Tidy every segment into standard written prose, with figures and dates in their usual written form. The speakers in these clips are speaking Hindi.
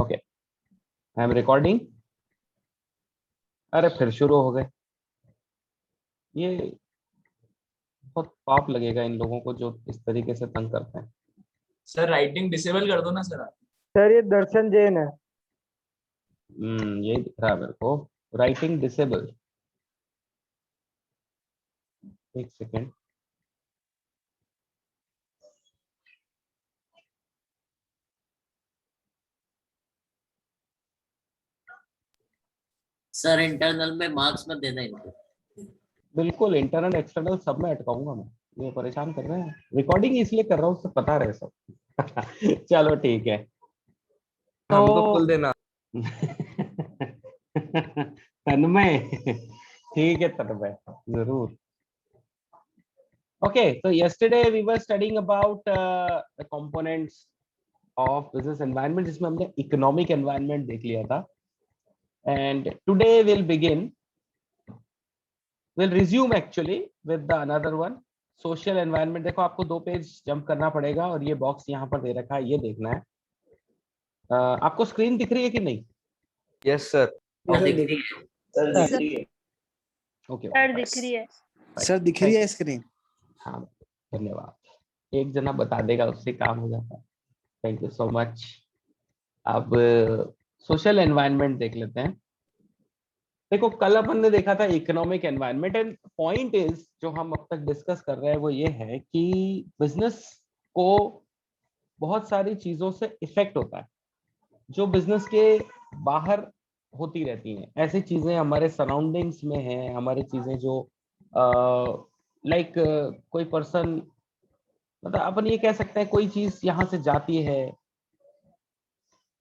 Okay, I am recording. अरे फिर शुरू हो गए। ये बहुत पाप लगेगा इन लोगों को जो इस तरीके से तंग करते हैं। सर राइटिंग डिसेबल कर दो ना सर आप। सर ये दर्शन जैन है। यही दिख रहा है मेरे को। Writing disable. एक सेकेंड। सर इंटरनल में मार्क्स मत देना इनको। बिल्कुल, इंटरनल एक्सटर्नल सब में अटकाऊंगा मैं। ये परेशान कर रहे हैं। रिकॉर्डिंग इसलिए कर रहा हूँ, उससे पता रहे सब। चलो ठीक है। हमको तो खोल देना। तन्मय, ठीक है तन्मय, जरूर। Okay, so yesterday we were studying about the components of business environment, जिसमें हमने economic environment देख लिया था। And today we'll resume actually with the another one, social environment। देखो आपको 2 पेज जंप करना पड़ेगा और ये बॉक्स यहाँ पर दे रखा है, ये देखना है। आपको स्क्रीन दिख रही है कि नहीं? Yes sir. सर दिख रही है। सर दिख रही है। ओके, सर दिख रही है। सर दिख रही है स्क्रीन। हाँ, धन्यवाद। एक जना बता देगा, उससे काम हो जाता है। Thank you so much. अब सोशल एनवायरनमेंट देख लेते हैं। देखो, कल अपन ने देखा था economic environment, and point is जो हम अब तक डिस्कस कर रहे हैं वो ये है कि बिजनेस को बहुत सारी चीजों से इफेक्ट होता है जो बिजनेस के बाहर होती रहती हैं। ऐसी चीजें हमारे सराउंडिंग्स में हैं, हमारी चीजें जो लाइक कोई पर्सन, मतलब अपन ये कह सकते हैं कोई चीज यहाँ से जाती है।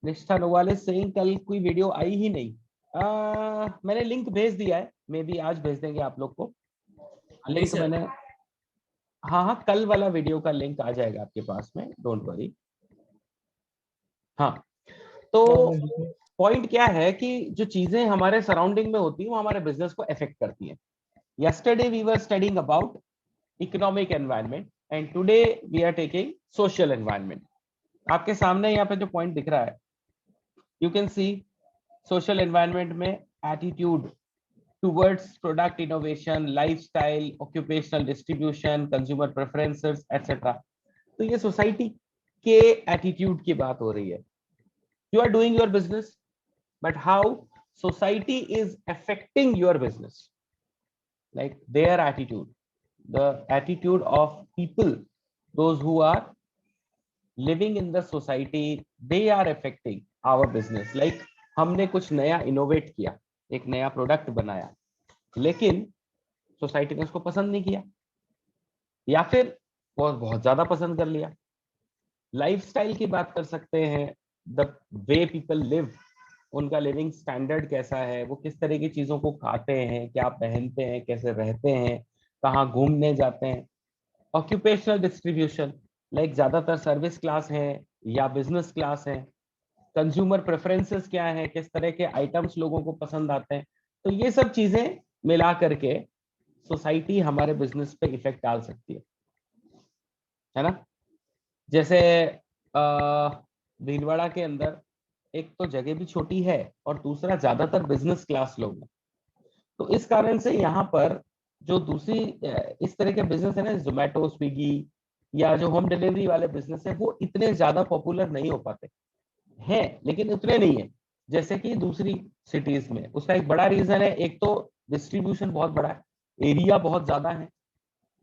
निष्ठा नोवाले सेइंग कल कोई वीडियो आई ही नहीं। मैंने लिंक भेज दिया है, मे बी आज भेज देंगे आप लोग को लिंक। मैंने हाँ, कल वाला वीडियो का लिंक आ जाएगा आपके पास में, डोंट वरी। हाँ, तो पॉइंट क्या है कि जो चीजें हमारे सराउंडिंग में होती है वो हमारे बिजनेस को अफेक्ट करती है। yesterday we were studying about economic environment and today we are taking social environment। आपके सामने यहाँ पे जो पॉइंट दिख रहा है, you can see social environment में attitude towards product innovation, lifestyle, occupational distribution, consumer preferences, etc। तो ये सोसाइटी के एटीट्यूड की बात हो रही है। You are doing your business, but how society is affecting your business, like their attitude, the attitude of people, those who are living in the society, they are affecting our business। like हमने कुछ नया इनोवेट किया, एक नया प्रोडक्ट बनाया, लेकिन सोसाइटी ने उसको पसंद नहीं किया, या फिर बहुत ज्यादा पसंद कर लिया। लाइफस्टाइल की बात कर सकते हैं, द वे पीपल लिव, उनका लिविंग स्टैंडर्ड कैसा है, वो किस तरह की चीजों को खाते हैं, क्या पहनते हैं, कैसे रहते हैं, कहाँ घूमने जाते हैं। ऑक्यूपेशनल डिस्ट्रीब्यूशन, लाइक ज्यादातर सर्विस क्लास है या बिजनेस क्लास है। कंज्यूमर प्रेफरेंसेस क्या है, किस तरह के आइटम्स लोगों को पसंद आते हैं। तो ये सब चीजें मिला करके सोसाइटी हमारे बिजनेस पे इफेक्ट डाल सकती है ना। जैसे भीलवाड़ा के अंदर एक तो जगह भी छोटी है और दूसरा ज्यादातर बिजनेस क्लास लोग हैं। तो इस कारण से यहाँ पर जो दूसरी इस तरह के बिजनेस है ना, जोमेटो, स्विगी या जो होम डिलीवरी वाले बिजनेस है, वो इतने ज्यादा पॉपुलर नहीं हो पाते हैं, लेकिन उतने नहीं है जैसे कि दूसरी सिटीज में। उसका एक बड़ा रीजन है, एक तो डिस्ट्रीब्यूशन बहुत बड़ा है, एरिया बहुत ज्यादा है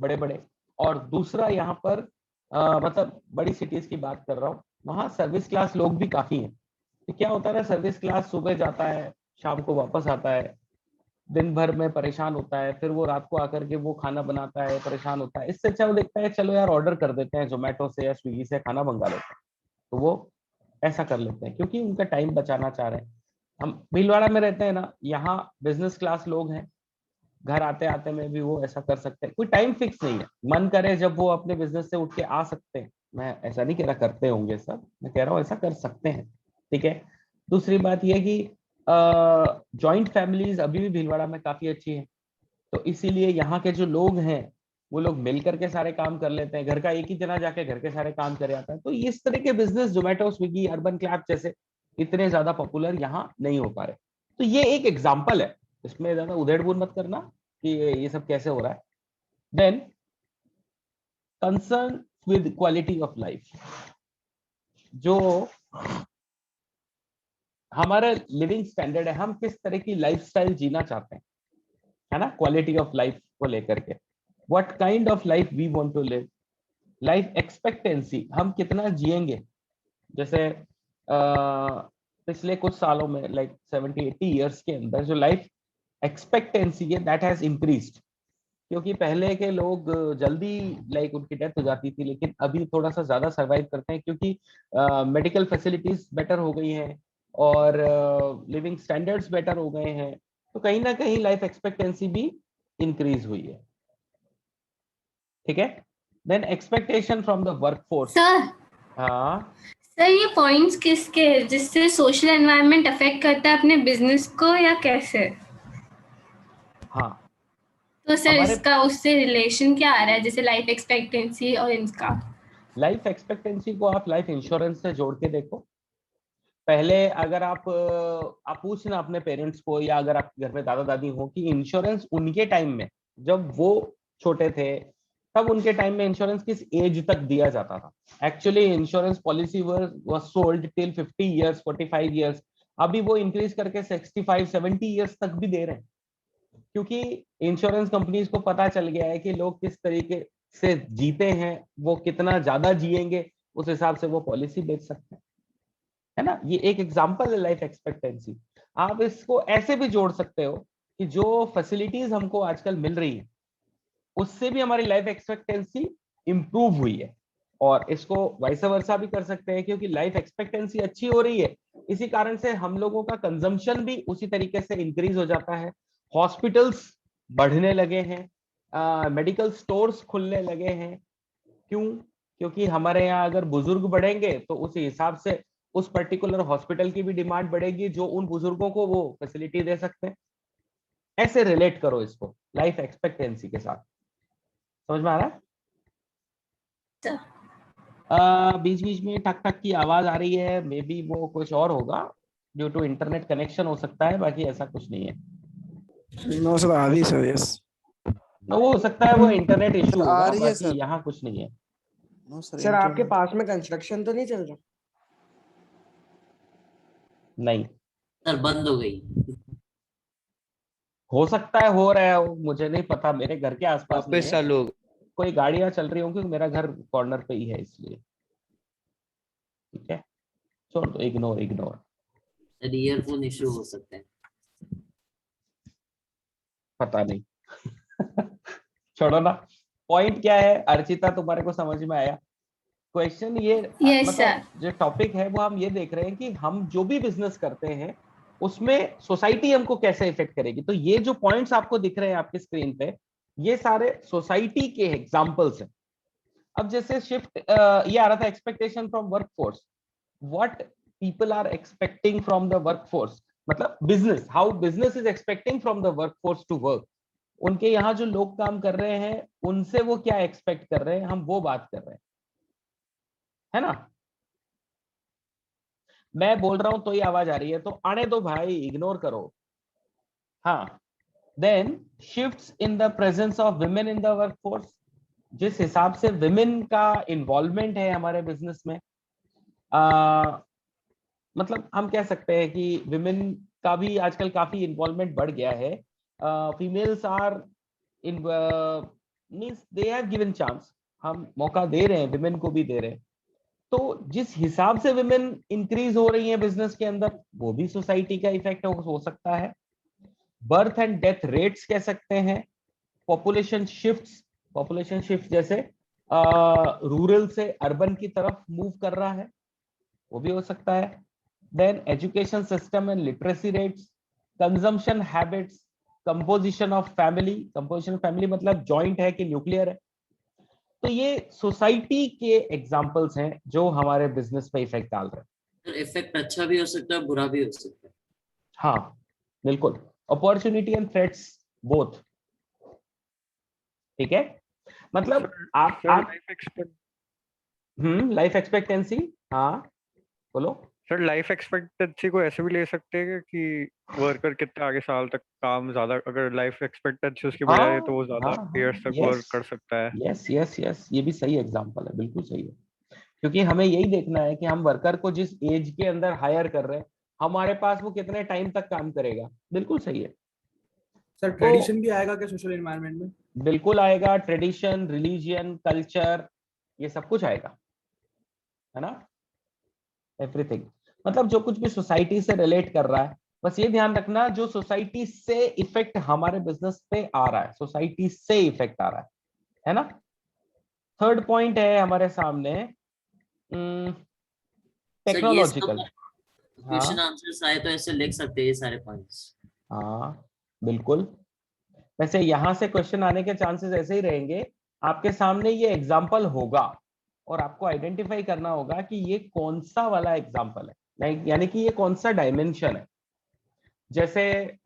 बड़े बड़े, और दूसरा यहाँ पर मतलब बड़ी सिटीज की बात कर रहा हूँ, वहाँ सर्विस क्लास लोग भी काफी हैं। तो क्या होता है, सर्विस क्लास सुबह जाता है, शाम को वापस आता है, दिन भर में परेशान होता है, फिर वो रात को आकर के वो खाना बनाता है, परेशान होता है। इससे अच्छा वो देखता है चलो यार ऑर्डर कर देते हैं जोमेटो से या स्विगी से, खाना मंगा लेते हैं। तो वो ऐसा कर लेते हैं क्योंकि उनका टाइम बचाना चाह रहे हैं। हम भीलवाड़ा में रहते हैं ना, यहाँ बिजनेस क्लास लोग हैं, घर आते आते में भी वो ऐसा कर सकते हैं, कोई टाइम फिक्स नहीं है। मन करे जब वो अपने बिजनेस से उठ के आ सकते हैं। मैं ऐसा नहीं कह रहा करते होंगे सब, मैं कह रहा हूँ ऐसा कर सकते हैं, ठीक है। दूसरी बात यह कि जॉइंट फैमिलीज अभी भी भीलवाड़ा में काफी अच्छी है, तो इसीलिए यहाँ के जो लोग हैं वो लोग मिल करके सारे काम कर लेते हैं। घर का एक ही जना जाके घर के सारे काम करे आता है। तो इस तरह के बिजनेस जोमेटो, स्विगी, अर्बन क्लैब जैसे इतने ज्यादा पॉपुलर यहाँ नहीं हो पा रहे। तो ये एक एग्जाम्पल है, इसमें ज्यादा उधेड़-बुन मत करना कि ये सब कैसे हो रहा है। Then concern with quality of life, जो हमारा लिविंग स्टैंडर्ड है, हम किस तरह की लाइफस्टाइल जीना चाहते हैं, है ना, क्वालिटी ऑफ लाइफ को लेकर के, what kind of life we want to live, life expectancy, हम कितना जिएंगे। जैसे पिछले कुछ सालों में लाइक 70-80 इयर्स के अंदर जो लाइफ एक्सपेक्टेंसी है दैट हैज इंक्रीज्ड, क्योंकि पहले के लोग जल्दी लाइक उनकी डेथ हो जाती थी, लेकिन अभी थोड़ा सा ज्यादा सरवाइव करते हैं क्योंकि मेडिकल फैसिलिटीज बेटर हो गई हैं और लिविंग स्टैंडर्ड्स बेटर हो गए हैं, तो कहीं ना कहीं लाइफ एक्सपेक्टेंसी भी इंक्रीज हुई है। ठीक है। Then expectation from the workforce. Sir हाँ सर, ये पॉइंट्स किसके हैं, जिससे सोशल एनवायरनमेंट अफेक्ट करता है अपने बिजनेस को, या कैसे? हाँ, तो सर हमारे इसका उससे रिलेशन क्या आ रहा है, जैसे लाइफ एक्सपेक्टेंसी और इनका? लाइफ एक्सपेक्टेंसी को आप लाइफ इंश्योरेंस से जोड़ के देखो। पहले अगर आप पूछना अपने पेरेंट्स को, या अगर आप घर में दादा दादी हो, कि इंश्योरेंस उनके टाइम में जब वो छोटे थे तब उनके टाइम में इंश्योरेंस किस एज तक दिया जाता था। Actually insurance policy was sold till 50 years, 45 years. अभी वो इंक्रीज करके 65-70 इयर्स तक भी दे रहे हैं, क्योंकि इंश्योरेंस कंपनीज को पता चल गया है कि लोग किस तरीके से जीते हैं, वो कितना ज्यादा जिएंगे, उस हिसाब से वो पॉलिसी बेच सकते हैं, है ना। ये एक एग्जांपल है लाइफ एक्सपेक्टेंसी। आप इसको ऐसे भी जोड़ सकते हो कि जो फैसिलिटीज हमको आजकल मिल रही है उससे भी हमारी लाइफ एक्सपेक्टेंसी इंप्रूव हुई है, और इसको वाइस वर्सा भी कर सकते हैं, क्योंकि लाइफ एक्सपेक्टेंसी अच्छी हो रही है, इसी कारण से हम लोगों का कंजम्पशन भी उसी तरीके से इंक्रीज हो जाता है। हॉस्पिटल्स बढ़ने लगे हैं, मेडिकल स्टोर्स खुलने लगे हैं। क्यों? क्योंकि हमारे यहाँ अगर बुजुर्ग बढ़ेंगे तो उस हिसाब से उस पर्टिकुलर हॉस्पिटल की भी डिमांड बढ़ेगी, जो उन बुजुर्गों को वो फैसिलिटी दे सकते हैं। ऐसे रिलेट करो इसको लाइफ एक्सपेक्टेंसी के साथ। समझ में आ रहा है? बीच बीच में टक टक की आवाज आ रही है, मे बी वो कुछ और होगा, ड्यू टू इंटरनेट कनेक्शन हो सकता है, बाकी ऐसा कुछ नहीं है। नो सर, आ रही सर। यस, वो हो सकता है वो इंटरनेट इशू आ होगा, रही है बाकी सर। यहाँ कुछ नहीं है। नो सर, सर आपके पास में कंस्ट्रक्शन तो नहीं चल रहा? नहीं, सर बंद हो गई। हो सकता है हो रहा है, मुझे नहीं पता, मेरे घर के आसपास नहीं वापस है। चालू। कोई गाड़ियां चल रही होंगी, मेरा घर कॉर्नर पे ही है इसलिए। ठीक है, छोड़ दो, ignore ignore. Sir earphone issue हो सकता है। पता नहीं। छोड़ो ना। पॉइंट क्या है अर्चिता, तुम्हारे को समझ में आया क्वेश्चन? ये यस मतलब सर। जो टॉपिक है वो हम ये देख रहे हैं कि हम जो भी बिजनेस करते हैं उसमें सोसाइटी हमको कैसे इफेक्ट करेगी। तो ये जो पॉइंट्स आपको दिख रहे हैं आपके स्क्रीन पे, ये सारे सोसाइटी के एग्जांपल्स हैं। अब जैसे शिफ्ट ये आ रहा था, expectation from workforce, what people are expecting from the workforce, मतलब business, how business is expecting from the workforce to work. उनके यहाँ जो लोग काम कर रहे हैं उनसे वो क्या एक्सपेक्ट कर रहे हैं, हम वो बात कर रहे हैं, है ना। मैं बोल रहा हूं तो ये आवाज आ रही है, तो आने दो भाई, इग्नोर करो। हाँ, then shifts in the presence of women in the workforce, जिस हिसाब से विमेन का इन्वॉल्वमेंट है हमारे बिजनेस में, मतलब हम कह सकते हैं कि विमेन का भी आजकल काफी इन्वॉल्वमेंट बढ़ गया है। Females are in means they have given chance, हम मौका दे रहे हैं, विमेन को भी दे रहे हैं। तो जिस हिसाब से विमेन इंक्रीज हो रही है बिजनेस के अंदर, वो भी सोसाइटी का इफेक्ट हो सकता है। बर्थ एंड डेथ रेट्स कह सकते हैं, पॉपुलेशन शिफ्ट जैसे रूरल से अर्बन की तरफ मूव कर रहा है, वो भी हो सकता है। Then education system and literacy rates, consumption habits, composition of family मतलब जॉइंट है कि न्यूक्लियर है। तो ये सोसाइटी के एग्जांपल्स हैं जो हमारे बिजनेस पे इफेक्ट डाल रहे हैं। सर इफेक्ट अच्छा भी हो सकता है, बुरा भी हो सकता है। हाँ बिल्कुल, अपॉर्चुनिटी एंड थ्रेट्स बोथ। ठीक है, मतलब आप लाइफ लाइफ एक्सपेक्टेंसी, हाँ बोलो। सर लाइफ एक्सपेक्टेंसी को ऐसे भी ले सकते हैं कि वर्कर कितने आगे साल तक काम ज्यादा, अगर लाइफ एक्सपेक्टेंसी उसकी बढ़ जाए तो वो हाँ ज्यादा हाँ हाँ, ईयर्स तक यस वर्क कर सकता है। यस यस यस, ये भी सही एग्जांपल है, बिल्कुल सही है। क्योंकि हमें यही देखना है कि हम वर्कर को जिस एज के अंदर हायर कर रहे हैं, हमारे पास वो कितने टाइम तक काम करेगा। बिल्कुल सही है। सर तो ट्रेडिशन भी आएगा क्या सोशल एनवायरनमेंट में? बिल्कुल आएगा, ट्रेडिशन, रिलीजियन, कल्चर, ये सब कुछ आएगा, है ना, एवरीथिंग। मतलब जो कुछ भी सोसाइटी से रिलेट कर रहा है, बस ये ध्यान रखना जो सोसाइटी से इफेक्ट हमारे बिजनेस पे आ रहा है, सोसाइटी से इफेक्ट आ रहा है ना। थर्ड पॉइंट है हमारे सामने सर ये सब टेक्नोलॉजिकल। क्वेश्चन हाँ आंसर्स आए तो ऐसे लिख सकते हैं ये सारे पॉइंट्स। हाँ बिल्कुल। वैसे यहां से क्वेश्चन आने के चांसेस ऐसे ही रहेंगे, आपके सामने ये एग्जाम्पल होगा और आपको आइडेंटिफाई करना होगा कि ये कौन सा वाला एग्जाम्पल है, यानी कि ये कौन सा डायमेंशन है। जैसे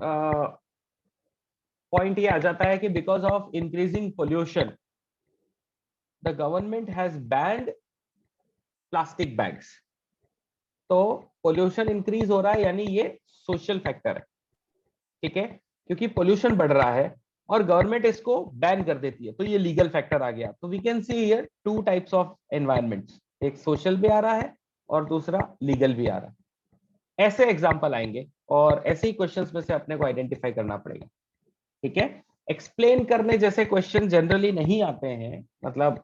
पॉइंट ये आ जाता है कि because of increasing pollution the government has banned plastic bags. तो पोल्यूशन इंक्रीज हो रहा है, यानी ये सोशल फैक्टर है, ठीक है, क्योंकि पोल्यूशन बढ़ रहा है और गवर्नमेंट इसको बैन कर देती है, तो ये लीगल फैक्टर आ गया। तो we can see here two types of environments, एक सोशल भी आ रहा है और दूसरा लीगल भी आ रहा है। ऐसे एग्जांपल आएंगे और ऐसे ही क्वेश्चंस में से अपने को आइडेंटिफाई करना पड़ेगा, ठीक है। एक्सप्लेन करने जैसे क्वेश्चन जनरली नहीं आते हैं, मतलब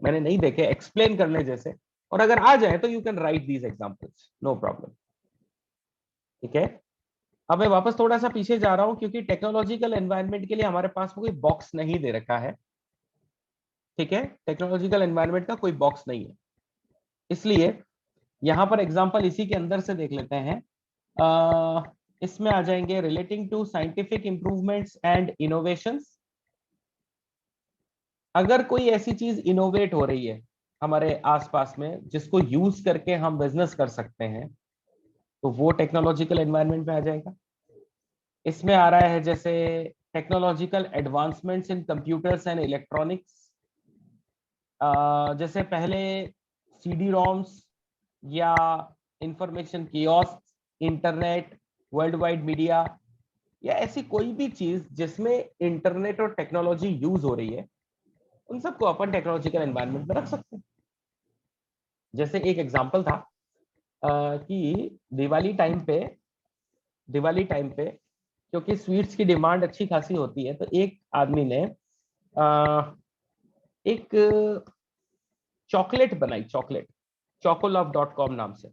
मैंने नहीं देखे एक्सप्लेन करने जैसे, और अगर आ जाए तो you can write these examples, no problem, ठीक है। अब मैं वापस थोड़ा सा पीछे जा रहा हूं क्योंकि टेक्नोलॉजिकल एनवायरनमेंट के लिए हमारे पास कोई बॉक्स नहीं दे रखा है, ठीक है, टेक्नोलॉजिकल एनवायरनमेंट का कोई बॉक्स नहीं है, इसलिए यहां पर एग्जांपल इसी के अंदर से देख लेते हैं। इसमें आ जाएंगे relating to scientific improvements and innovations. अगर कोई ऐसी चीज इनोवेट हो रही है हमारे आसपास में जिसको यूज करके हम बिजनेस कर सकते हैं, तो वो टेक्नोलॉजिकल एनवायरनमेंट में आ जाएगा। इसमें आ रहा है जैसे technological advancements in computers and electronics. जैसे पहले सीडी रोम्स या information kiosk, internet, world wide media, या ऐसी कोई भी चीज जिसमें इंटरनेट और टेक्नोलॉजी यूज हो रही है, उन सबको अपन टेक्नोलॉजिकल एनवायरनमेंट में रख सकते हैं। जैसे एक एग्जांपल था कि दिवाली टाइम पे क्योंकि स्वीट्स की डिमांड अच्छी खासी होती है, तो एक आदमी ने एक चॉकलेट बनाई, चॉकलेट, chocolove.com नाम से,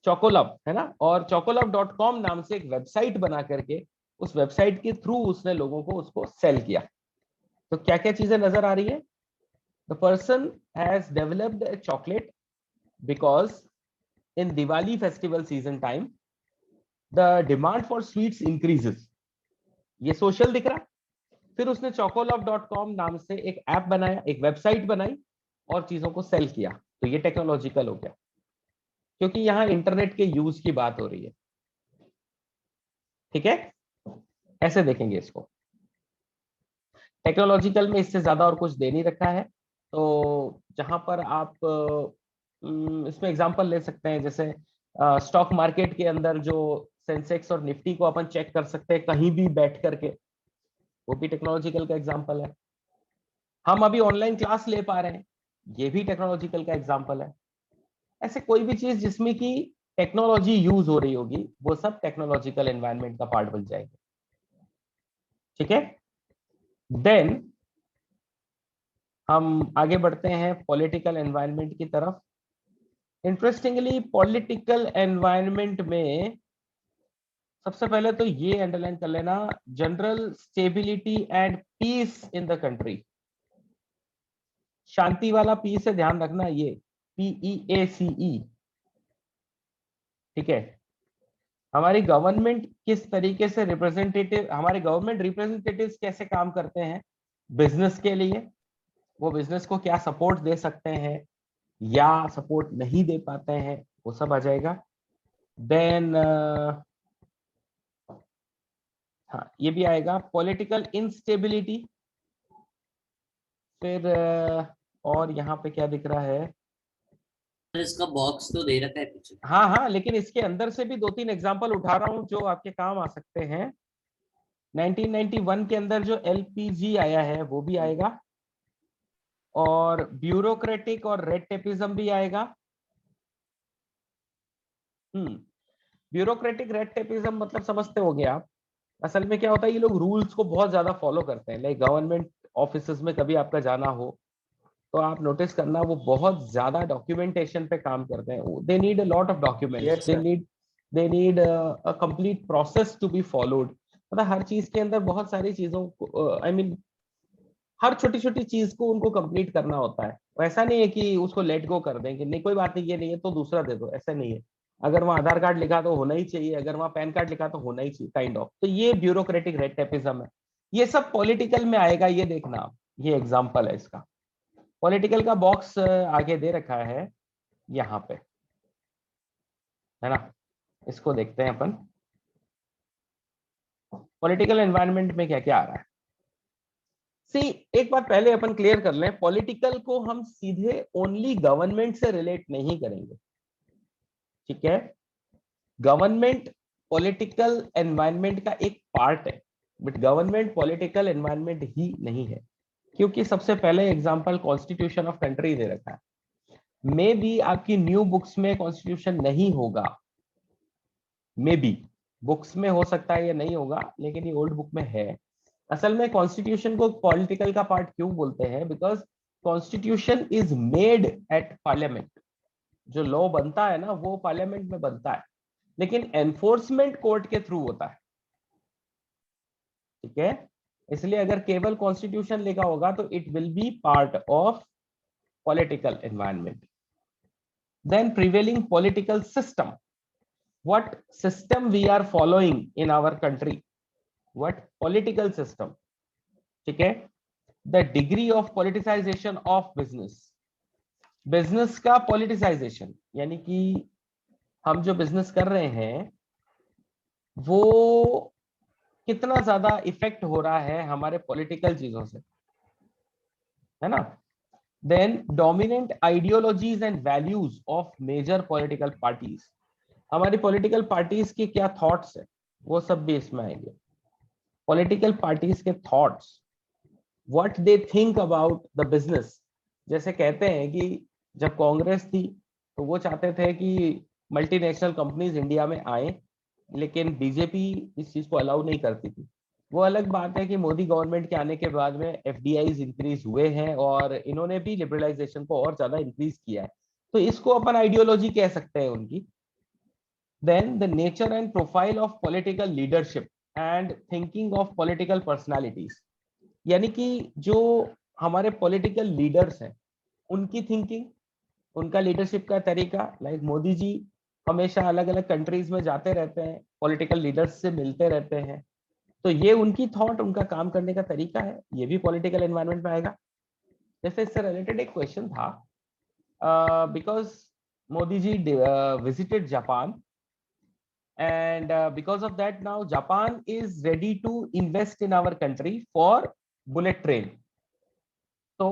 चोकोलव है ना, और chocolove.com नाम से एक वेबसाइट बना करके उस वेबसाइट के थ्रू उसने लोगों को उसको सेल किया। तो क्या क्या चीजें नजर आ रही है? The person has developed a chocolate because in Diwali festival season time the demand for sweets increases, ये सोशल दिख रहा। फिर उसने chocolove.com नाम से एक ऐप बनाया, एक वेबसाइट बनाई और चीजों को सेल किया, तो ये टेक्नोलॉजिकल हो गया, क्योंकि यहाँ इंटरनेट के यूज की बात हो रही है, ठीक है। ऐसे देखेंगे इसको, टेक्नोलॉजिकल में इससे ज्यादा और कुछ दे नहीं रखा है। तो जहां पर आप इसमें एग्जांपल ले सकते हैं, जैसे स्टॉक मार्केट के अंदर जो सेंसेक्स और निफ्टी को अपन चेक कर सकते हैं कहीं भी बैठ करके, वो भी टेक्नोलॉजिकल का एग्जांपल है। हम अभी ऑनलाइन क्लास ले पा रहे हैं, ये भी टेक्नोलॉजिकल का एग्जांपल है। ऐसे कोई भी चीज जिसमें कि टेक्नोलॉजी यूज हो रही होगी, वो सब टेक्नोलॉजिकल एनवायरनमेंट का पार्ट बन जाएंगे, ठीक है। देन हम आगे बढ़ते हैं पॉलिटिकल एनवायरनमेंट की तरफ। इंटरेस्टिंगली पॉलिटिकल एनवायरनमेंट में सबसे पहले तो ये अंडरलाइन कर लेना, general stability and peace in the country. शांति वाला पी से ध्यान रखना, ये PEACE, ठीक है। हमारी गवर्नमेंट किस तरीके से रिप्रेजेंटेटिव, हमारे गवर्नमेंट रिप्रेजेंटेटिव्स कैसे काम करते हैं बिजनेस के लिए, वो बिजनेस को क्या सपोर्ट दे सकते हैं या सपोर्ट नहीं दे पाते हैं, वो सब आ जाएगा। देन हाँ ये भी आएगा, पॉलिटिकल इंस्टेबिलिटी। फिर और यहाँ पे क्या दिख रहा है, इसका बॉक्स तो दे रखा है पीछे। हाँ हाँ, लेकिन इसके अंदर से भी 2-3 एग्जांपल उठा रहा हूँ जो आपके काम आ सकते हैं। 1991 के अंदर जो LPG आया है वो भी आएगा, और ब्यूरोक्रेटिक और रेड टेपिज्म भी आएगा। ब्यूरोक्रेटिक रेड टेपिज्म मतलब समझते होंगे आप। असल में क्या होता है, ये लोग रूल्स को बहुत ज्यादा फॉलो करते हैं। लाइक गवर्नमेंट ऑफिसेज में कभी आपका जाना हो तो आप नोटिस करना, वो बहुत ज्यादा डॉक्यूमेंटेशन पे काम करते हैं। They need a lot of documents, they need a complete process to be followed. मतलब हर चीज के अंदर बहुत सारी चीजों को, आई मीन हर छोटी छोटी चीज को उनको कंप्लीट करना होता है। ऐसा नहीं है कि उसको लेट गो कर दें कि नहीं कोई बात नहीं, ये नहीं है तो दूसरा दे दो, ऐसा नहीं है। अगर वहाँ आधार कार्ड लिखा तो होना ही चाहिए, अगर वहाँ पैन कार्ड लिखा तो होना ही चाहिए, काइंड ऑफ। तो ये ब्यूरोक्रेटिक रेड टेपिज्म है। ये सब पॉलिटिकल में आएगा, ये देखना आप, ये एग्जाम्पल है इसका। पॉलिटिकल का बॉक्स आगे दे रखा है यहाँ पे, है ना। इसको देखते हैं अपन, पॉलिटिकल एनवायरनमेंट में क्या क्या आ रहा है। सी, एक बात पहले अपन क्लियर कर लें, पॉलिटिकल को हम सीधे ओनली गवर्नमेंट से रिलेट नहीं करेंगे, ठीक है। गवर्नमेंट पॉलिटिकल एनवायरनमेंट का एक पार्ट है, बट गवर्नमेंट पॉलिटिकल एनवायरनमेंट ही नहीं है। क्योंकि सबसे पहले एग्जांपल कॉन्स्टिट्यूशन ऑफ कंट्री दे रखा है। मे बी आपकी न्यू बुक्स में कॉन्स्टिट्यूशन नहीं होगा, मे बी बुक्स में हो सकता है या नहीं होगा, लेकिन ये ओल्ड बुक में है। असल में कॉन्स्टिट्यूशन को पॉलिटिकल का पार्ट क्यों बोलते हैं, because constitution is made at parliament. जो लॉ बनता है ना वो पार्लियामेंट में बनता है, लेकिन एनफोर्समेंट कोर्ट के थ्रू होता है, ठीक है। इसलिए अगर केवल कॉन्स्टिट्यूशन लिखा होगा तो it will be part of political environment. Then prevailing political system, what system we are following in our country, what political system, ठीक है। the degree of politicization of business, business का politicization, यानी कि हम जो बिजनेस कर रहे हैं वो कितना ज्यादा इफेक्ट हो रहा है हमारे पॉलिटिकल चीजों से, है ना। Then dominant ideologies and values of major political parties, हमारी पॉलिटिकल पार्टीज के क्या थॉट्स है वो सब भी इसमें आएंगे। पॉलिटिकल पार्टीज के thoughts, what they think about the business. जैसे कहते हैं कि जब कांग्रेस थी तो वो चाहते थे कि मल्टीनेशनल कंपनीज इंडिया में आए, लेकिन बीजेपी इस चीज को अलाउ नहीं करती थी। वो अलग बात है कि मोदी गवर्नमेंट के आने के बाद में FDIs इंक्रीज हुए हैं और इन्होंने भी लिबरलाइजेशन को और ज्यादा इंक्रीज किया है, तो इसको अपन आइडियोलॉजी कह सकते हैं उनकी। Then the nature and profile of political leadership and thinking of political personalities, यानी कि जो हमारे पॉलिटिकल लीडर्स हैं उनकी थिंकिंग, उनका लीडरशिप का तरीका। लाइक मोदी जी हमेशा अलग अलग कंट्रीज में जाते रहते हैं, पॉलिटिकल लीडर्स से मिलते रहते हैं, तो ये उनकी थॉट, उनका काम करने का तरीका है, ये भी पॉलिटिकल एनवायरनमेंट में आएगा। जैसे इससे रिलेटेड एक क्वेश्चन था, because Modi ji visited Japan, and because of that now Japan is ready to invest in our country for bullet train। तो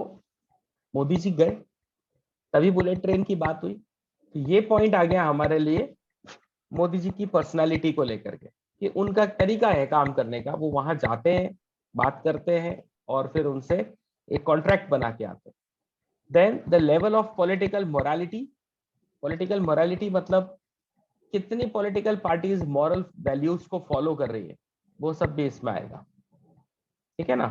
मोदी जी गए तभी बुलेट ट्रेन की बात हुई, तो ये पॉइंट आ गया हमारे लिए मोदी जी की पर्सनालिटी को लेकर के, कि उनका तरीका है काम करने का। वो वहां जाते हैं, बात करते हैं और फिर उनसे एक कॉन्ट्रैक्ट बना के आते हैं। Then the level of political morality, political morality मतलब कितनी पॉलिटिकल पार्टीज मॉरल वैल्यूज को फॉलो कर रही है, वो सब भी इसमें आएगा, ठीक है ना।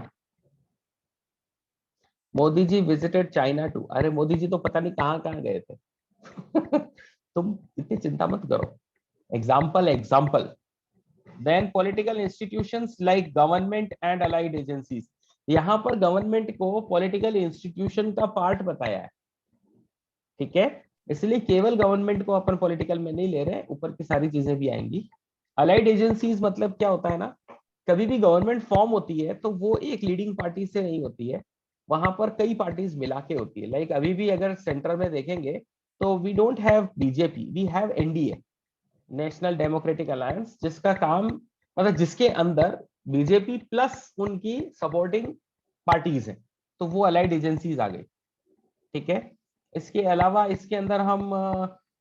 Modi ji visited China to, अरे मोदी जी तो पता नहीं कहाँ कहाँ गए थे तुम इतनी चिंता मत करो, example. Then political institutions like government and allied agencies, यहाँ पर गवर्नमेंट को पॉलिटिकल इंस्टीट्यूशन का पार्ट बताया है, ठीक है। इसलिए केवल गवर्नमेंट को अपन पॉलिटिकल में नहीं ले रहे, ऊपर की सारी चीजें भी आएंगी। अलाइड एजेंसीज मतलब क्या होता है ना, कभी भी गवर्नमेंट फॉर्म होती है तो वो एक लीडिंग पार्टी से नहीं होती है, वहां पर कई पार्टीज मिला के होती है। लाइक अभी भी अगर सेंटर में देखेंगे तो we don't have BJP, we have NDA, National Democratic Alliance, जिसका काम मतलब जिसके अंदर बीजेपी प्लस उनकी सपोर्टिंग पार्टीज है, तो वो अलाइड एजेंसीज आ गई, ठीक है। इसके अलावा इसके अंदर हम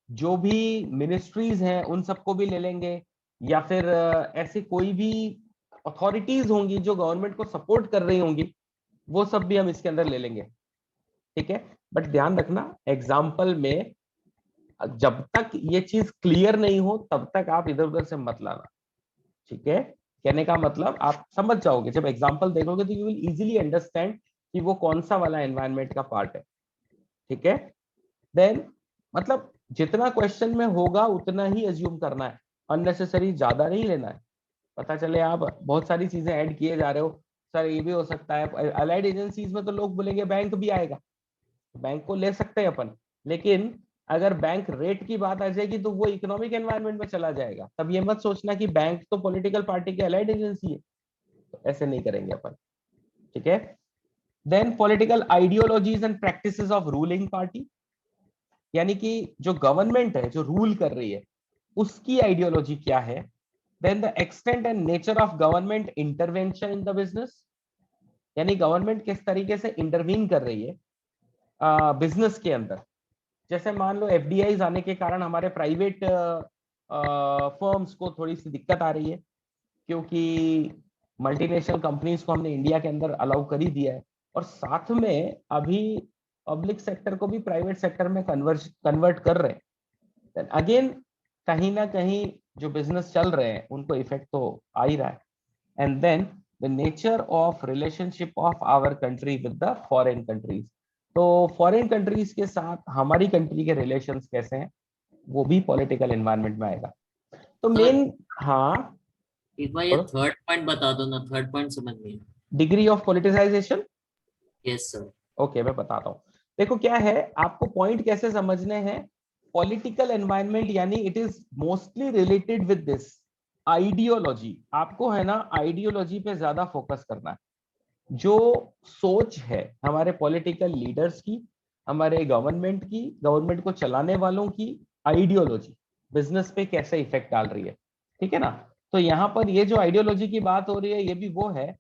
जो भी मिनिस्ट्रीज हैं उन सबको भी ले लेंगे, या फिर ऐसी कोई भी अथॉरिटीज होंगी जो गवर्नमेंट को सपोर्ट कर रही होंगी, वो सब भी हम इसके अंदर ले लेंगे। ठीक है, बट ध्यान रखना एग्जाम्पल में जब तक ये चीज क्लियर नहीं हो तब तक आप इधर उधर से मत लाना। ठीक है, कहने का मतलब आप समझ जाओगे, जब एग्जाम्पल देखोगे तो यू विल इजीली अंडरस्टैंड कि वो कौन सा वाला एनवायरनमेंट का पार्ट है। ठीक है, देन मतलब जितना क्वेश्चन में होगा उतना ही अज्यूम करना है, अननेसेसरी ज्यादा नहीं लेना है। पता चले आप बहुत सारी चीजें ऐड किए जा रहे हो, सर ये भी हो सकता है। अलाइड एजेंसीज में तो लोग बोलेंगे बैंक भी आएगा, बैंक को ले सकते हैं अपन, लेकिन अगर बैंक रेट की बात आ जाएगी तो वो इकोनॉमिक एनवायरनमेंट में चला जाएगा। तब ये मत सोचना कि बैंक तो पॉलिटिकल पार्टी की अलाइड एजेंसी है, तो ऐसे नहीं करेंगे अपन। ठीक है, then political ideologies and practices of ruling party, यानी कि जो गवर्नमेंट है जो रूल कर रही है उसकी आइडियोलॉजी क्या है। Then the extent and nature of government intervention in the business, यानी गवर्नमेंट किस तरीके से इंटरवीन कर रही है बिजनेस के अंदर। जैसे मान लो एफडीआईज आने के कारण हमारे प्राइवेट फर्म्स को थोड़ी सी दिक्कत आ रही है, क्योंकि मल्टीनेशनल कंपनीज को हमने इंडिया के अंदर अलाउ कर ही दिया है, और साथ में अभी पब्लिक सेक्टर को भी प्राइवेट सेक्टर में कन्वर्ट कर रहे हैं। अगेन कहीं ना कहीं जो बिजनेस चल रहे हैं उनको इफेक्ट तो आ ही रहा है। And then the nature of relationship of our country with the foreign countries, तो फॉरेन कंट्रीज के साथ हमारी कंट्री के रिलेशंस कैसे हैं वो भी पॉलिटिकल एनवायरनमेंट में आएगा। तो मेन, हाँ एक बार ये थर्ड पॉइंट बता दो ना, थर्ड पॉइंट समझ नहीं। Degree of politicisation, yes sir. Okay मैं बताता हूँ। देखो क्या है, आपको पॉइंट कैसे समझने हैं। पॉलिटिकल एनवायरनमेंट यानी it is mostly related with this ideology. आपको है ना आइडियोलॉजी पे ज्यादा फोकस करना है। जो सोच है हमारे पॉलिटिकल लीडर्स की, हमारे गवर्नमेंट की, गवर्नमेंट को चलाने वालों की आइडियोलॉजी बिजनेस पे कैसे इफेक्ट डाल रही है। ठीक है ना, तो यहाँ पर ये जो आइडियोलॉजी की बात हो रही है ये भी वो है,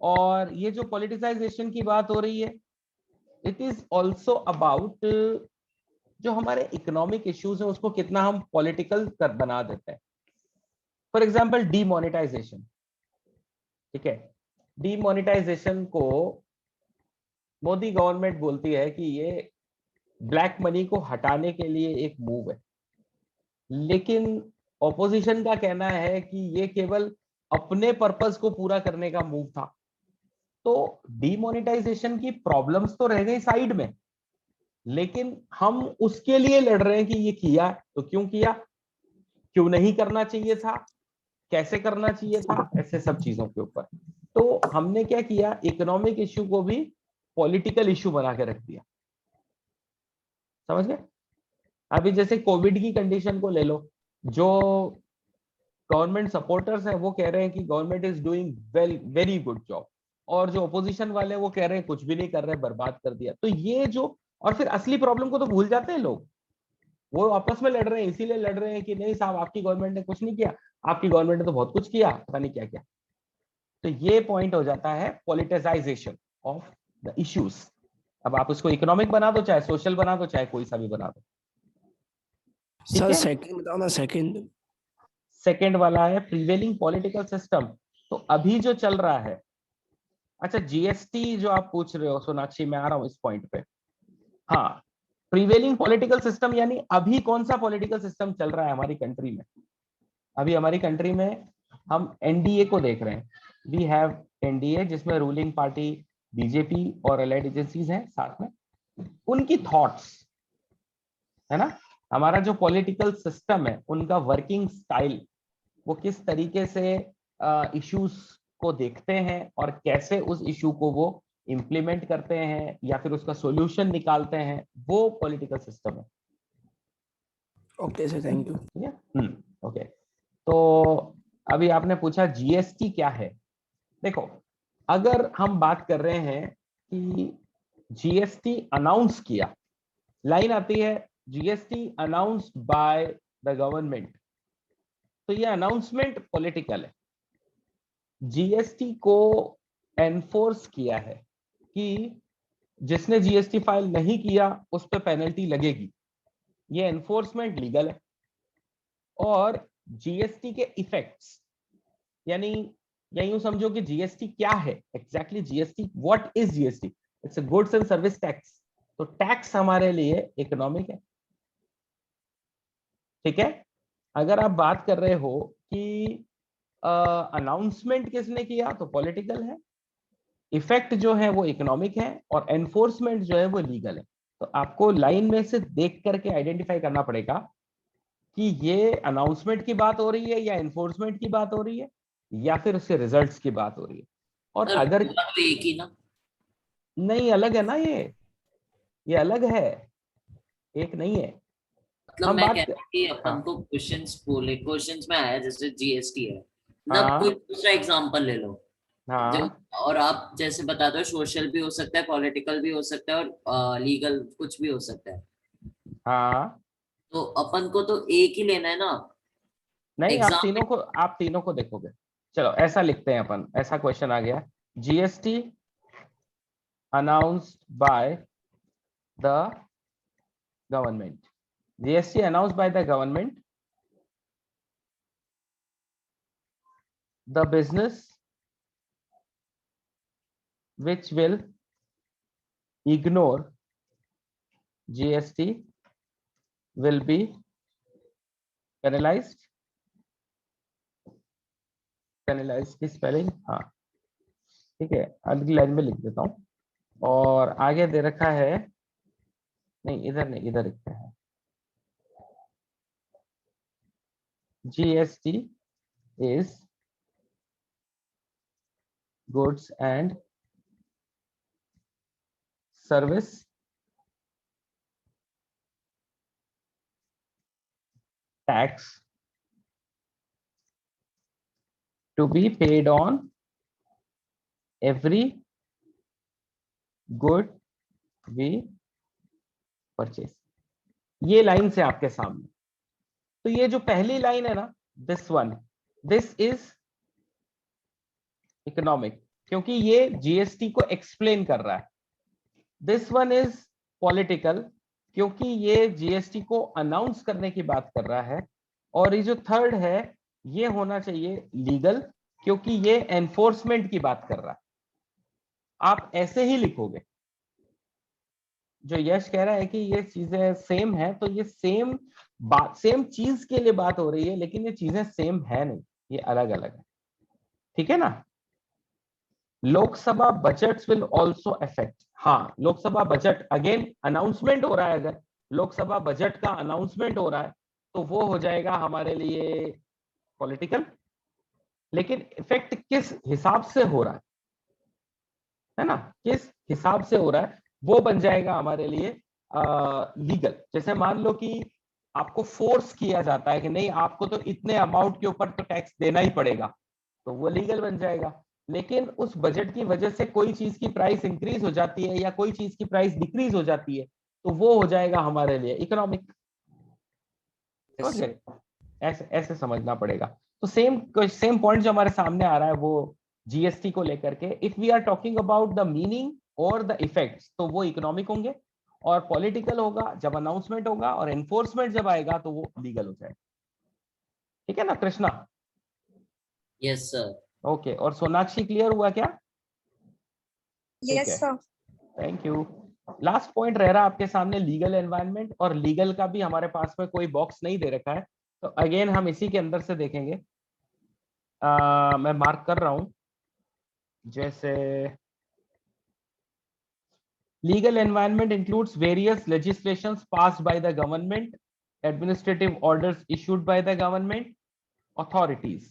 और ये जो पॉलिटिसाइजेशन की बात हो रही है इट इज ऑल्सो अबाउट जो हमारे इकोनॉमिक इश्यूज है उसको कितना हम पॉलिटिकल कर बना देते हैं। For example demonetisation. ठीक है, डीमोनेटाइजेशन को मोदी गवर्नमेंट बोलती है कि ये ब्लैक मनी को हटाने के लिए एक मूव है, लेकिन ऑपोजिशन का कहना है कि ये केवल अपने पर्पस को पूरा करने का मूव था। तो डीमोनेटाइजेशन की प्रॉब्लम्स तो रह गई साइड में, लेकिन हम उसके लिए लड़ रहे हैं कि ये किया तो क्यों किया, क्यों नहीं करना चाहिए था, कैसे करना चाहिए था, ऐसे सब चीजों के ऊपर। तो हमने क्या किया, इकोनॉमिक इश्यू को भी पॉलिटिकल इश्यू बना के रख दिया। समझ गए। अभी जैसे कोविड की कंडीशन को ले लो, जो गवर्नमेंट सपोर्टर्स हैं वो कह रहे हैं कि government is doing very good job, और जो अपोजिशन वाले वो कह रहे हैं कुछ भी नहीं कर रहे, बर्बाद कर दिया। तो ये जो, और फिर असली प्रॉब्लम को तो भूल जाते हैं लोग, वो आपस में लड़ रहे हैं, इसीलिए लड़ रहे हैं कि नहीं साहब आपकी गवर्नमेंट ने कुछ नहीं किया, आपकी गवर्नमेंट ने तो बहुत कुछ किया, पता नहीं क्या क्या। तो ये पॉइंट हो जाता है पॉलिटिसाइजेशन ऑफ द इश्यूज। अब आप उसको इकोनॉमिक बना दो, चाहे सोशल बना दो, चाहे कोई सा भी बना दो। सर सेकंड बताओ ना, सेकंड। सेकंड वाला है प्रिवेलिंग पॉलिटिकल सिस्टम। तो अभी जो चल रहा है, अच्छा जीएसटी जो आप पूछ रहे हो सोनाक्षी, मैं आ रहा हूं इस पॉइंट पे। हाँ, प्रिवेलिंग पॉलिटिकल सिस्टम यानी अभी कौन सा पॉलिटिकल सिस्टम चल रहा है हमारी कंट्री में। अभी हमारी कंट्री में हम एनडीए को देख रहे हैं। वी हैव एनडीए जिसमें रूलिंग पार्टी बीजेपी और अलाइड एजेंसीज हैं साथ में, उनकी थॉट्स है ना, हमारा जो पॉलिटिकल सिस्टम है उनका वर्किंग स्टाइल, वो किस तरीके से इश्यूज को देखते हैं और कैसे उस इशू को वो इम्प्लीमेंट करते हैं या फिर उसका सॉल्यूशन निकालते हैं, वो पॉलिटिकल सिस्टम है। Okay sir, thank you. ठीक है, ओके। तो अभी आपने पूछा जीएसटी क्या है। देखो, अगर हम बात कर रहे हैं कि जीएसटी अनाउंस किया, लाइन आती है GST announced by the government, तो ये अनाउंसमेंट पॉलिटिकल है। जीएसटी को एनफोर्स किया है कि जिसने जीएसटी फाइल नहीं किया उस पर पेनल्टी लगेगी। ये एनफोर्समेंट लीगल है। और जीएसटी के इफेक्ट्स, यानी या यूं समझो कि जीएसटी क्या है exactly. GST, what is GST? It's a goods and service tax. तो टैक्स हमारे लिए इकोनॉमिक है, ठीक है। अगर आप बात कर रहे हो कि अनाउंसमेंट किसने किया तो पॉलिटिकल है, इफेक्ट जो है वो इकोनॉमिक है, और एनफोर्समेंट जो है वो लीगल है। तो आपको लाइन में से देख करके आइडेंटिफाई करना पड़ेगा कि ये अनाउंसमेंट की बात हो रही है या एनफोर्समेंट की बात हो रही है या फिर उसके रिजल्ट्स की बात हो रही है। और सर अगर पूरा तो एक ही ना। नहीं, अलग है ना, ये अलग है, एक नहीं है। मतलब हम मैं बात कह रहा हूँ कि अपन हाँ को क्वेश्चंस में आया जैसे जीएसटी है, मतलब हाँ कोई दूसरा एग्जांपल ले लो जो, हाँ और आप जैसे बताते हो सोशल भी हो सकता है, पॉलिटिकल भी हो सकता है, और लीगल कुछ भी हो सकता है। हाँ। तो अपन को तो एक ही लेना है ना नहीं, एग्जाम में। आप तीनों को देखोगे। चलो ऐसा लिखते हैं अपन, ऐसा क्वेश्चन आ गया, GST announced by the government. GST announced by the government, the business which will ignore GST will be penalized। Penalise की स्पेलिंग, हाँ ठीक है, अगली लाइन में लिख देता हूं। और आगे दे रखा है, नहीं इधर नहीं, इधर लिखते हैं, GST is goods and service tax to be paid on every good we purchase। ये लाइन से आपके सामने, तो ये जो पहली लाइन है ना, दिस इज इकोनॉमिक, क्योंकि ये जीएसटी को एक्सप्लेन कर रहा है। दिस वन इज पॉलिटिकल, क्योंकि ये जीएसटी को अनाउंस करने की बात कर रहा है। और ये जो थर्ड है ये होना चाहिए लीगल, क्योंकि ये एनफोर्समेंट की बात कर रहा है। आप ऐसे ही लिखोगे। जो यश कह रहा है कि ये चीजें सेम है, तो ये सेम बात, सेम चीज के लिए बात हो रही है, लेकिन ये चीजें सेम है नहीं, ये अलग अलग है, ठीक है ना। Lok Sabha budgets will also affect. हाँ, लोकसभा बजट अगेन अनाउंसमेंट हो रहा है। अगर लोकसभा बजट का अनाउंसमेंट हो रहा है तो वो हो जाएगा हमारे लिए पॉलिटिकल, लेकिन इफेक्ट किस हिसाब से हो रहा है ना, किस हिसाब से हो रहा है, वो बन जाएगा हमारे लिए लीगल। जैसे मान लो कि आपको फोर्स किया जाता है कि नहीं, आपको तो इतने अमाउंट के ऊपर तो टैक्स देना ही पड़ेगा, तो वो लीगल बन जाएगा। लेकिन उस बजट की वजह से कोई चीज की प्राइस इंक्रीज हो जाती है या कोई चीज की प्राइस डिक्रीज हो जाती है, तो वो हो जाएगा हमारे लिए इकोनॉमिक। ऐसे ऐसे समझना पड़ेगा। तो सेम पॉइंट जो हमारे सामने आ रहा है वो जीएसटी को लेकर के, if we are talking about the meaning और द इफेक्ट्स, तो वो इकोनॉमिक होंगे, और पॉलिटिकल होगा जब अनाउंसमेंट होगा, और एनफोर्समेंट जब आएगा तो वो लीगल हो जाएगा। ठीक है ना कृष्णा? Yes sir. ओके, और सोनाक्षी क्लियर हुआ क्या? Yes sir. Thank you. Last point रह रहा आपके सामने लीगल एनवायरनमेंट, और लीगल का भी हमारे पास में कोई बॉक्स नहीं दे रखा है, तो अगेन हम इसी के अंदर से देखेंगे। मैं मार्क कर रहा हूं, जैसे legal environment includes various legislations passed by the government, administrative orders issued by the government authorities,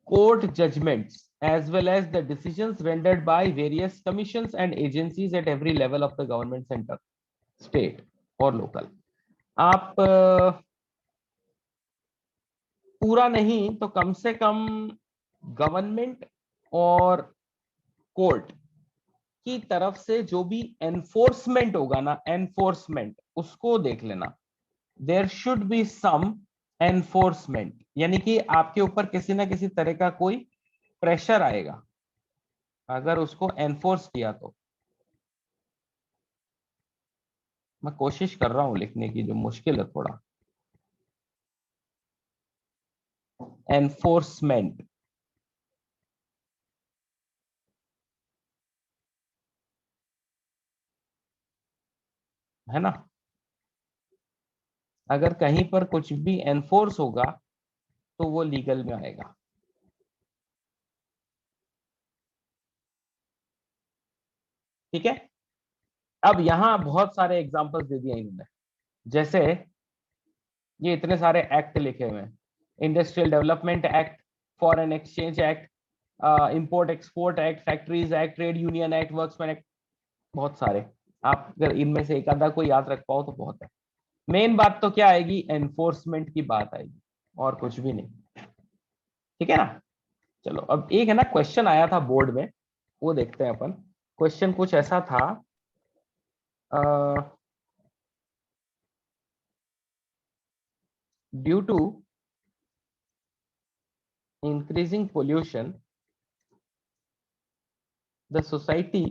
court judgments, as well as the decisions rendered by various commissions and agencies at every level of the government center, state or local। आप पूरा नहीं तो कम से कम गवर्नमेंट और कोर्ट की तरफ से जो भी एनफोर्समेंट होगा ना, एनफोर्समेंट उसको देख लेना। There should be some enforcement, यानी कि आपके ऊपर किसी ना किसी तरह का कोई प्रेशर आएगा अगर उसको एनफोर्स किया तो। मैं कोशिश कर रहा हूँ लिखने की, जो मुश्किल है थोड़ा। एनफोर्समेंट, है ना। अगर कहीं पर कुछ भी एनफोर्स होगा तो वो लीगल में आएगा। ठीक है। अब यहां बहुत सारे एग्जांपल्स दे दिए इन्होंने, जैसे ये इतने सारे एक्ट लिखे हुए हैं, industrial development act, foreign exchange act, import export act, factories act, trade union act, workmen act, बहुत सारे। आप अगर इनमें से एक आधा कोई याद रख पाओ तो बहुत है। मेन बात तो क्या आएगी, एनफोर्समेंट की बात आएगी, और कुछ भी नहीं। ठीक है ना। चलो अब एक है ना क्वेश्चन आया था बोर्ड में, वो देखते हैं अपन। क्वेश्चन कुछ ऐसा था, due to increasing pollution, the society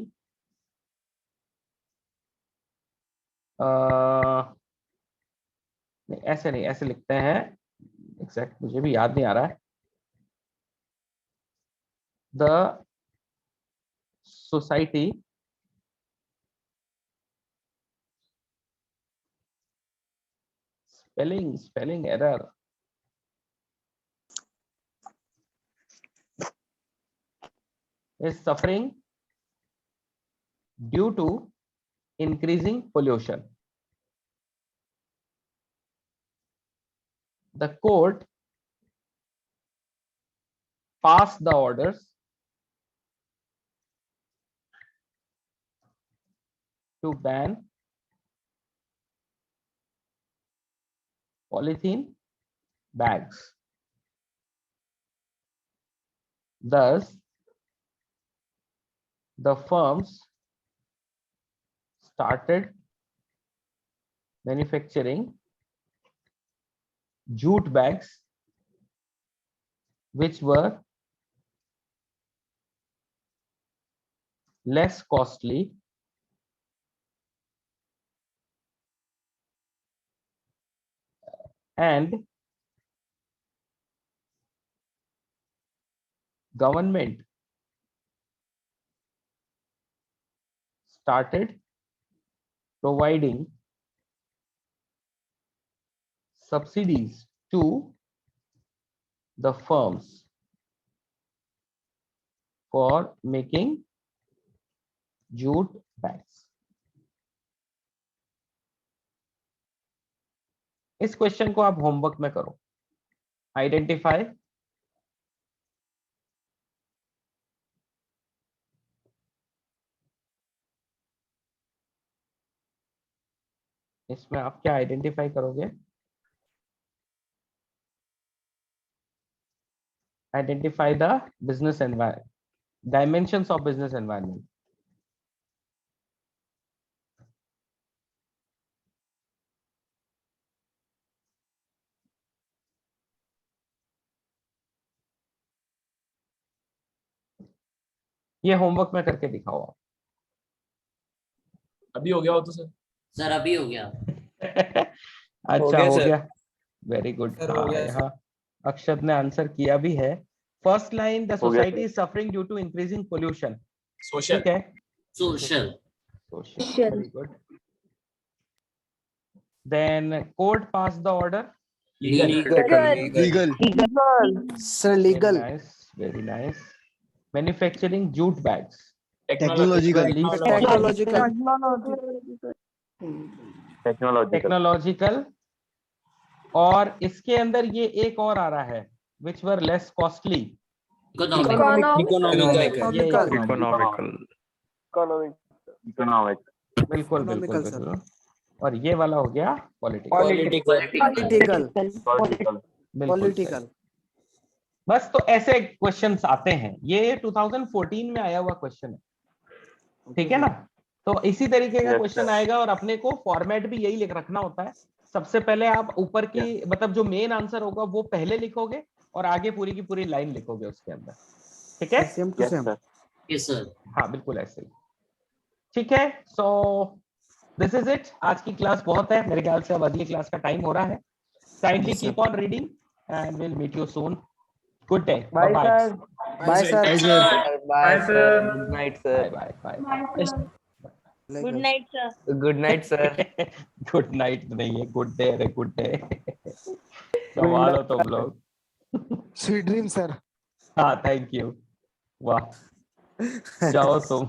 नहीं, ऐसे नहीं, ऐसे लिखते हैं, एग्जैक्ट मुझे भी याद नहीं आ रहा है। The society spelling error, is suffering due to increasing pollution. The court passed the orders to ban polythene bags. Thus, the firms started manufacturing jute bags, which were less costly and government started providing subsidies to the firms for making jute bags. इस क्वेश्चन को आप होमवर्क में करो। आइडेंटिफाई इसमें आप क्या आइडेंटिफाई करोगे? Identify the business environment, dimensions of business environment. ये होमवर्क में करके दिखाओ आप। अभी हो गया हो तो सर? सर अभी हो गया। अच्छा हो सर। गया, वेरी गुड। सर, हो गया, यहाँ अक्षत ने आंसर किया भी है। First line, the society is suffering due to increasing pollution. Social. ठीक है, social. Social, very good. Then court pass the order. Legal. Sir legal. Very nice. Manufacturing jute bags. Technological. Technological. और इसके अंदर ये एक और आ रहा है, विच वर लेस कॉस्टली। बिल्कुल बिल्कुल बिल्कुल। और ये वाला हो गया पॉलिटिकल। बस तो ऐसे क्वेश्चंस आते हैं। ये 2014 में आया हुआ क्वेश्चन है, ठीक है ना। तो इसी तरीके का क्वेश्चन आएगा, और अपने को फॉर्मेट भी यही लिख रखना होता है। सबसे पहले आप ऊपर की मतलब जो मेन आंसर होगा वो पहले लिखोगे, और आगे पूरी की पूरी लाइन लिखोगे उसके अंदर। ठीक है, same to same. Yes sir. हाँ बिल्कुल ऐसे ही। ठीक है, सो दिस इज इट, आज की क्लास बहुत है, मेरे ख्याल से अब अगली क्लास का टाइम हो रहा है। Kindly keep on reading and will meet you soon. Good day, bye bye bye sir bye sir. Good night sir. Bye bye. Good night sir. Good night sir. Good night नहीं है, गुड डे। अरे गुड डे संभालो तुम लोग। Sweet dream sir. हाँ थैंक यू, वाह जाओ तुम।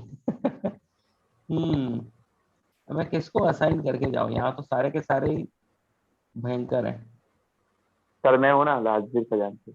मैं किसको असाइन करके जाऊं, यहाँ तो सारे के सारे ही भयंकर हैं। सर मैं हूँ ना, राजवीर खजांची।